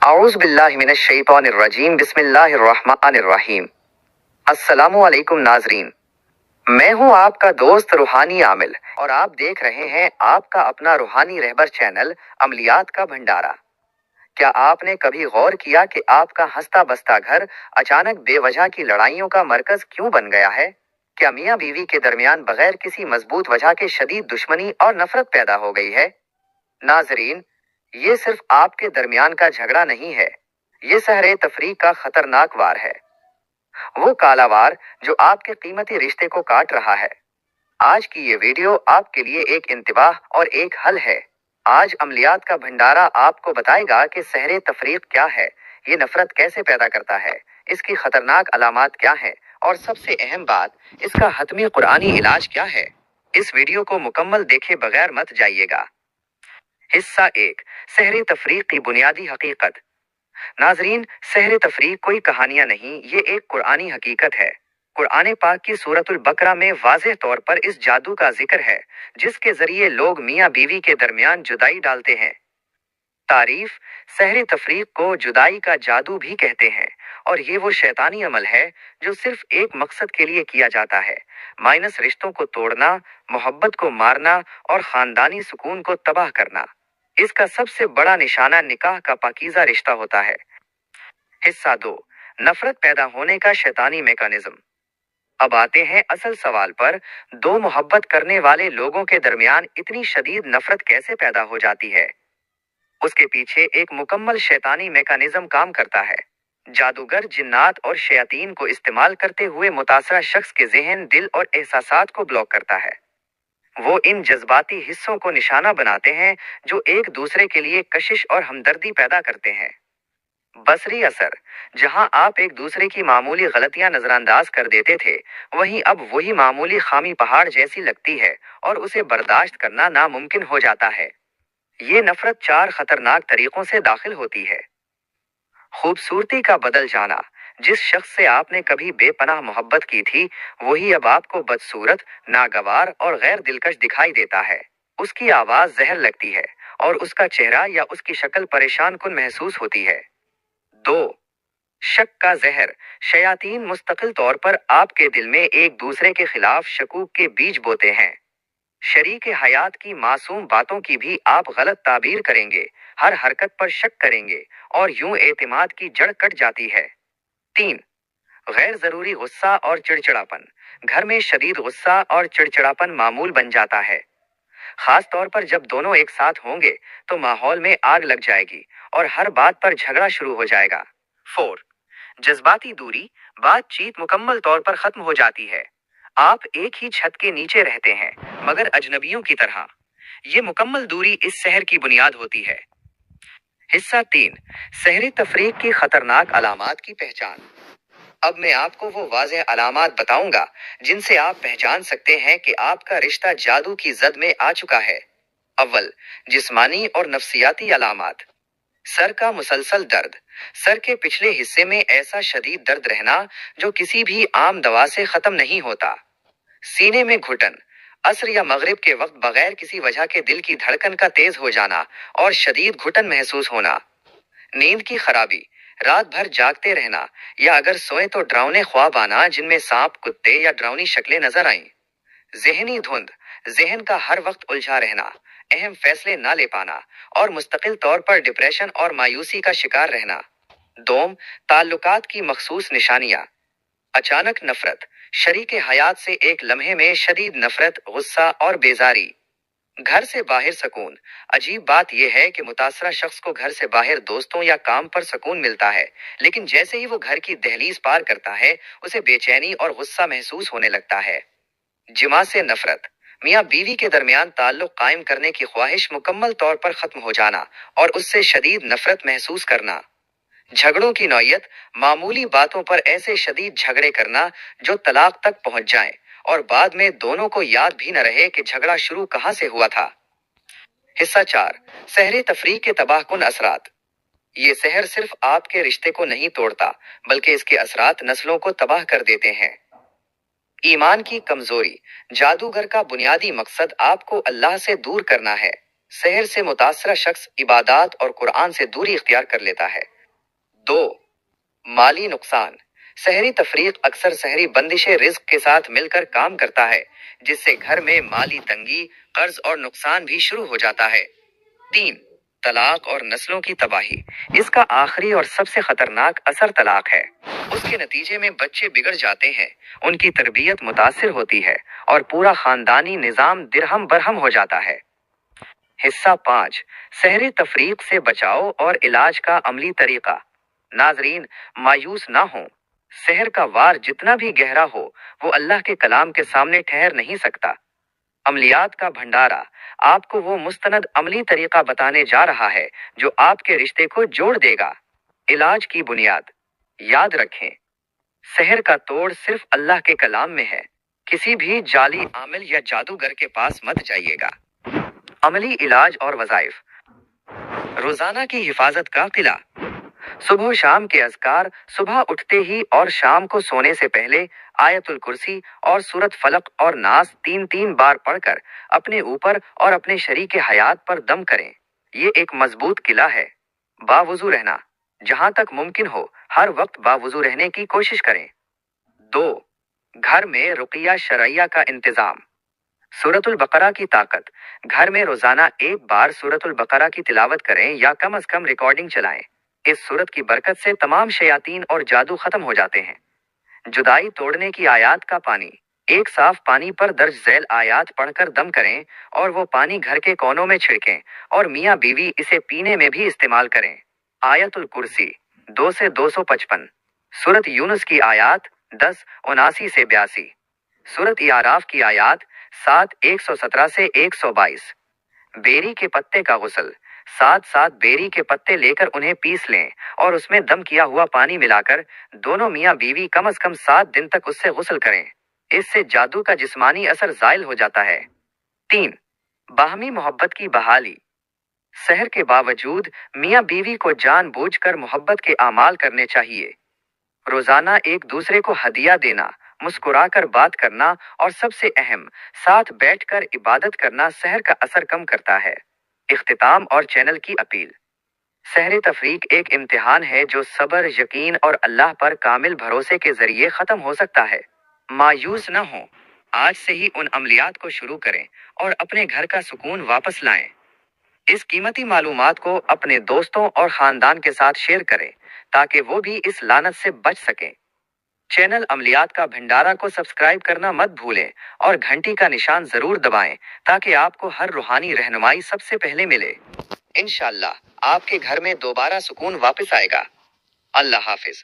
आऊज़ बिल्लाहि मिनश शैतानिर रजीम बिस्मिल्लाहिर रहमानिर रहीम। अस्सलामु अलैकुम नाज़रीन, मैं हूं आपका दोस्त रूहानी आमिल और आप देख रहे हैं आपका अपना रूहानी रहबर चैनल अमलियात का भंडारा। क्या आपने कभी गौर किया कि आपका हंसता बसता घर अचानक बेवजह की लड़ाइयों का मरकज क्यों बन गया है? क्या मियाँ बीवी के दरमियान बगैर किसी मजबूत वजह के शदीद दुश्मनी और नफरत पैदा हो गई है? नाजरीन, ये सिर्फ आपके दरमियान का झगड़ा नहीं है, ये सहरे तफरीक का खतरनाक वार है। वो काला वार जो आपके कीमती रिश्ते को काट रहा है। आज की ये वीडियो आपके लिए एक इंतबाह और एक हल है। आज अमलियात का भंडारा आपको बताएगा कि सहरे तफरीक क्या है, ये नफरत कैसे पैदा करता है, इसकी खतरनाक अलामात क्या हैं और सबसे अहम बात, इसका हतमी कुरानी इलाज क्या है। इस वीडियो को मुकम्मल देखे बगैर मत जाइएगा। हिस्सा 1, सहरे तफरीक की बुनियादी हकीकत। नाजरीन, सहरे तफरीक कोई कहानियां नहीं, ये एक कुरानी हकीकत है। कुरान पाक की सूरतुल बकरा में वाज़ेह तौर पर इस जादू का जिक्र है जिसके जरिए लोग मियाँ बीवी के दरमियान जुदाई डालते हैं। तारीफ, सहरे तफरीक को जुदाई का जादू भी कहते हैं और ये वो शैतानी अमल है जो सिर्फ एक मकसद के लिए किया जाता है, माइनस रिश्तों को तोड़ना, मोहब्बत को मारना और खानदानी सुकून को तबाह करना। इसका सबसे बड़ा निशाना निकाह का पाकीज़ा रिश्ता होता है। हिस्सा 2, नफरत पैदा होने का शैतानी मैकेनिज्म। अब आते हैं असल सवाल पर, दो मोहब्बत करने वाले लोगों के दरमियान इतनी शदीद नफरत कैसे पैदा हो जाती है? उसके पीछे एक मुकम्मल शैतानी मैकेनिज्म काम करता है। जादूगर जिन्नात और शयातीन को इस्तेमाल करते हुए मुतासरा शख्स के ज़हन, दिल और एहसासात को ब्लॉक करता है। वो इन जज्बाती हिस्सों को निशाना बनाते हैं जो एक दूसरे के लिए कशिश और हमदर्दी पैदा करते हैं। बसरी असर, जहां आप एक दूसरे की मामूली गलतियां नजरअंदाज कर देते थे, वहीं अब वही मामूली खामी पहाड़ जैसी लगती है और उसे बर्दाश्त करना नामुमकिन हो जाता है। ये नफरत 4 खतरनाक तरीकों से दाखिल होती है। खूबसूरती का बदल जाना, जिस शख्स से आपने कभी बेपनाह मोहब्बत की थी, वही अब आपको बदसूरत, नागवार और गैर दिलकश दिखाई देता है। उसकी आवाज जहर लगती है और उसका चेहरा या उसकी शक्ल परेशान कुन महसूस होती है। 2, शक का जहर, शयातीन मुस्तकिल तौर पर आपके दिल में एक दूसरे के खिलाफ शकूक के बीज बोते हैं। शरीक हयात की मासूम बातों की भी आप गलत ताबीर करेंगे, हर हरकत पर शक करेंगे और यूं एतिमाद की जड़ कट जाती है। 3, गैर जरूरी गुस्सा और चिड़चिड़ापन, घर में शदीद गुस्सा और चिड़चिड़ापन मामूल बन जाता है। खास तौर पर जब दोनों एक साथ होंगे तो माहौल में आग लग जाएगी और हर बात पर झगड़ा शुरू हो जाएगा। 4, जज्बाती दूरी, बातचीत मुकम्मल तौर पर खत्म हो जाती है। आप एक ही छत के नीचे रहते हैं मगर अजनबियों की तरह। ये मुकम्मल दूरी इस सहर की बुनियाद होती है। हिस्सा 3, सहरी तफरीक की खतरनाक अलामात की पहचान। अब मैं आपको वो वाज़ेह अलामात बताऊंगा जिनसे आप पहचान सकते हैं कि आपका रिश्ता जादू की जद में आ चुका है। अव्वल, जिस्मानी और नफ्सियाती अलामात। सर का मुसलसल दर्द, सर के पिछले हिस्से में ऐसा शदीद दर्द रहना जो किसी भी आम दवा से खत्म नहीं होता। सीने में घुटन, असर या मगरिब के वक्त बगैर किसी वजह के दिल की धड़कन का तेज हो जाना और शदीद घुटन महसूस होना। नींद की खराबी, रात भर जागते रहना या अगर सोए तो डरावने ख्वाब आना जिनमें सांप, कुत्ते या डरावनी शक्लें नजर आईं। जहनी धुंध, जहन का हर वक्त उलझा रहना, अहम फैसले ना ले पाना और मुस्तकिल तौर पर डिप्रेशन और मायूसी का शिकार रहना। दोम, ताल्लुकात की मखसूस निशानियां। अचानक नफरत, शरीके हयात से एक लम्हे में शदीद नफरत, गुस्सा और बेजारी। घर से बाहर सुकून, अजीब बात यह है कि मुतासरा शख्स को घर से बाहर दोस्तों या काम पर सुकून मिलता है, लेकिन जैसे ही वो घर की दहलीज पार करता है उसे बेचैनी और गुस्सा महसूस होने लगता है। जिमा से नफरत, मियाँ बीवी के दरमियान ताल्लुक कायम करने की ख्वाहिश मुकम्मल तौर पर खत्म हो जाना और उससे शदीद नफरत महसूस करना। झगड़ों की नौयत, मामूली बातों पर ऐसे शदीद झगड़े करना जो तलाक तक पहुंच जाएं और बाद में दोनों को याद भी न रहे कि झगड़ा शुरू कहां से हुआ था। हिस्सा 4, सहरे तफरीक के तबाहकुन असरात। ये सहर सिर्फ आपके रिश्ते को नहीं तोड़ता बल्कि इसके असरात नस्लों को तबाह कर देते हैं। ईमान की कमजोरी, जादूगर का बुनियादी मकसद आपको अल्लाह से दूर करना है। सहर से मुतासरा शख्स इबादत और कुरान से दूरी इख्तियार कर लेता है। 2. माली नुकसान। सहरी तफरीक अक्सर सहरी बंदिशे रिज्क के साथ मिलकर काम करता है, जिससे घर में माली तंगी, कर्ज और नुकसान भी शुरू हो जाता है। 3. तलाक और नस्लों की तबाही। इसका आखिरी और सबसे खतरनाक असर तलाक है। उसके नतीजे में बच्चे बिगड़ जाते हैं, उनकी तरबियत मुतासिर होती है और पूरा खानदानी निजाम दिरहम बरहम हो जाता है। हिस्सा 5। सहरी तफरीक से बचाव और इलाज का अमली तरीका। नाजरीन, मायूस ना हो। सहर का वार जितना भी गहरा हो, वो अल्लाह के कलाम के सामने ठहर नहीं सकता। अमलियात का भंडारा आपको वो मुस्तनद अमली तरीका बताने जा रहा है जो आपके रिश्ते को जोड़ देगा। इलाज की बुनियाद। याद रखें, सहर का तोड़ सिर्फ अल्लाह के कलाम में है। किसी भी जाली आमिल या जादूगर के पास मत जाइएगा। अमली इलाज और वज़ाइफ। रोजाना की हिफाजत का किला। सुबह शाम के अज़कार, सुबह उठते ही और शाम को सोने से पहले आयतुल कुर्सी और सूरत फलक और नास 3-3 बार पढ़कर अपने ऊपर और अपने शरीके हयात पर दम करें। ये एक मजबूत किला है। बावुजू रहना। जहां तक मुमकिन हो हर वक्त बावुजू रहने की कोशिश करें। 2. घर में रुकिया शरैया का इंतजाम। सूरतुल बकरा की ताकत। घर में रोजाना एक बार सूरतुल बकरा की तिलावत करें या कम से कम रिकॉर्डिंग चलाएं। इस सूरत की बरकत से तमाम शयातीन और जादू खत्म हो जाते हैं। जुदाई तोड़ने की आयात का पानी। एक साफ पानी पर दर्ज झैल आयात पढ़कर दम करें और वो पानी घर के कोनों में छिड़कें और मियाँ बीवी इसे पीने में भी इस्तेमाल करें। आयतुल कुर्सी 2 से 255। सूरत यूनुस की आयात 10:79 से 82। सूरत याराफ की आयात 7:117 से 122। बेरी के पत्ते का गुस्ल। 7 बेरी के पत्ते लेकर उन्हें पीस लें और उसमें दम किया हुआ पानी मिलाकर दोनों मियाँ बीवी कम से कम 7 दिन तक उससे गुस्ल करें। इससे जादू का जिस्मानी असर जायल हो जाता है। 3. बाहमी मोहब्बत की बहाली। सहर के बावजूद मियाँ बीवी को जानबूझकर मोहब्बत के आमाल करने चाहिए। रोजाना एक दूसरे को हदिया देना, मुस्कुराकर बात करना और सबसे अहम, साथ बैठकर इबादत करना सहर का असर कम करता है। इख्तिताम और चैनल की अपील। सहर तफरीक एक इम्तिहान है जो सब्र, यकीन और अल्लाह पर कामिल भरोसे के जरिए खत्म हो सकता है। मायूस न हो। आज से ही उन अमलियात को शुरू करें और अपने घर का सुकून वापस लाएं। इस कीमती मालूमात को अपने दोस्तों और खानदान के साथ शेयर करें ताकि वो भी इस लानत से बच सकें। चैनल अमलियात का भंडारा को सब्सक्राइब करना मत भूलें और घंटी का निशान जरूर दबाएं ताकि आपको हर रूहानी रहनुमाई सबसे पहले मिले। इंशाअल्लाह आपके घर में दोबारा सुकून वापस आएगा। अल्लाह हाफिज।